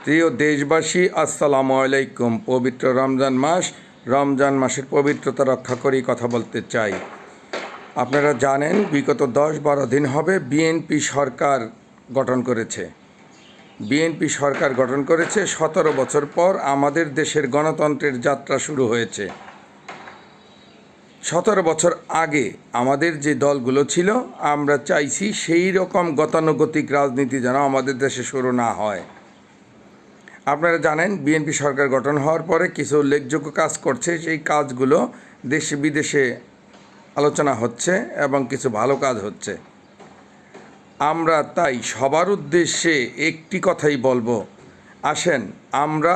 প্রিয় দেশবাসী, আসসালামু আলাইকুম। পবিত্র রমজান মাসের পবিত্রতা রক্ষা করেই কথা বলতে চাই। আপনারা জানেন বিগত 10-12 দিন হবে বিএনপি সরকার গঠন করেছে। 17 বছর পর আমাদের দেশের গণতন্ত্রের যাত্রা শুরু হয়েছে। 17 বছর আগে আমাদের যে দলগুলো ছিল, আমরা চাইছি সেই রকম গতানুগতিক রাজনীতি যেন আমাদের দেশে শুরু না হয়। আপনারা জানেন বিএনপি সরকার গঠন হওয়ার পরে কিছু উল্লেখযোগ্য কাজ করছে, সেই কাজগুলো দেশে বিদেশে আলোচনা হচ্ছে এবং কিছু ভালো কাজ হচ্ছে। আমরা তাই সবার উদ্দেশ্যে একটি কথাই বলবো, আসেন আমরা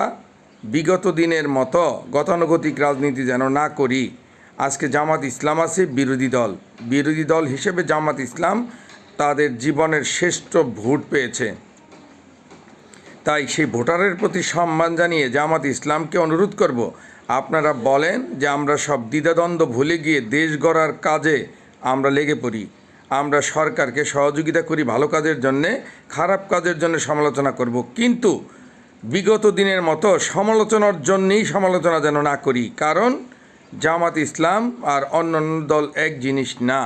বিগত দিনের মতো গতানুগতিক রাজনীতি যেন না করি। আজকে জামাত ইসলাম আছে বিরোধী দল হিসেবে জামাত ইসলাম তাদের জীবনের শ্রেষ্ঠ ভোট পেয়েছে। তাই সেই ভোটারের প্রতি সম্মান জানিয়ে জামাত ইসলামকে অনুরোধ করব, আপনারা বলেন যে আমরা সব দ্বিধাদ্বন্দ্ব ভুলে গিয়ে দেশ গড়ার কাজে আমরা লেগে পড়ি। আমরা সরকারকে সহযোগিতা করি ভালো কাজের জন্যে, খারাপ কাজের জন্য সমালোচনা করব, কিন্তু বিগত দিনের মতো সমালোচনার জন্যেই সমালোচনা যেন না করি। কারণ জামাত ইসলাম আর অন্যান্য দল এক জিনিস না।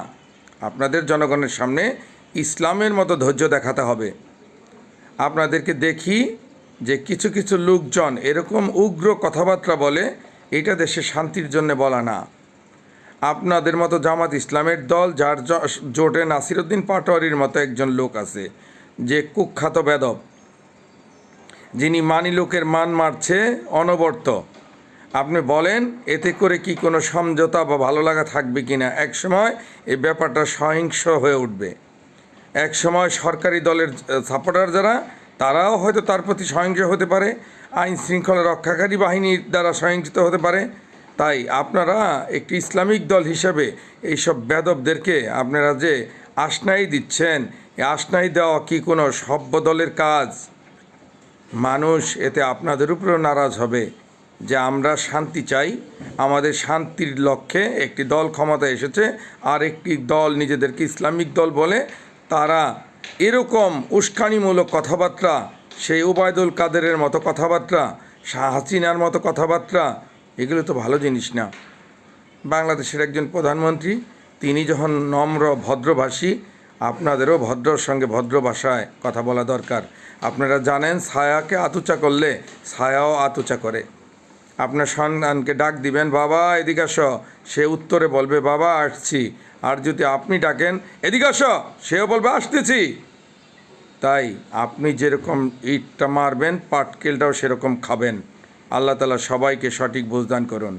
আপনাদের জনগণের সামনে ইসলামের মতো ধৈর্য দেখাতে হবে। আপনাদেরকে দেখি যে কিছু কিছু লোকজন এরকম উগ্র কথাবার্তা বলে, এটা দেশে শান্তির জন্য বলা না। আপনাদের মতো জামাত ইসলামের দল, যার জোটে নাসিরউদ্দিন পাটোয়ারির মতো একজন লোক আছে যে কুখ্যাত বেদব, যিনি মানি লোকের মান মারছে অনবরত। আপনি বলেন এতে করে কি কোনো সমঝোতা বা ভালো লাগা থাকবে কি না? একসময় এই ব্যাপারটা সহিংস হয়ে উঠবে। একসময় সরকারি দলের সাপোর্টার যারা, তারাও হয়তো তার প্রতি সহিংস হতে পারে, আইন শৃঙ্খলা রক্ষাকারী বাহিনীর দ্বারা সহিংসিত হতে পারে। তাই আপনারা একটি ইসলামিক দল হিসেবে এইসব বেদবদেরকে আপনারা যে আশনাই দিচ্ছেন, এই আশনাই দেওয়া কি কোনো সভ্য দলের কাজ? মানুষ এতে আপনাদের উপরেও নারাজ হবে যে আমরা শান্তি চাই, আমাদের শান্তির লক্ষ্যে একটি দল ক্ষমতায় এসেছে, আর একটি দল নিজেদেরকে ইসলামিক দল বলে তারা এরকম উস্কানিমূলক কথাবার্তা, সেই ওবায়দুল কাদেরের মতো কথাবার্তা, শাহ হাসিনার মতো কথাবার্তা, এগুলো তো ভালো জিনিস না। বাংলাদেশের একজন প্রধানমন্ত্রী, তিনি যখন নম্র ভদ্রভাষী, আপনাদেরও ভদ্রর সঙ্গে ভদ্র ভাষায় কথা বলা দরকার। আপনারা জানেন ছায়াকে আতুচা করলে ছায়াও আতুচা করে। আপনার সন্তানকে ডাক দিবেন, বাবা এদিকে আসো, সে উত্তরে বলবে বাবা আসছি। আর যদি আপনি ডাকেন এদিকে আসো, সেও বলবে আসতেছি। তাই আপনি যেরকম ইটটা মারবেন, পাটকেলটাও সেরকম খাবেন। আল্লাহ তাআলা সবাইকে সঠিক বুঝদান করুন।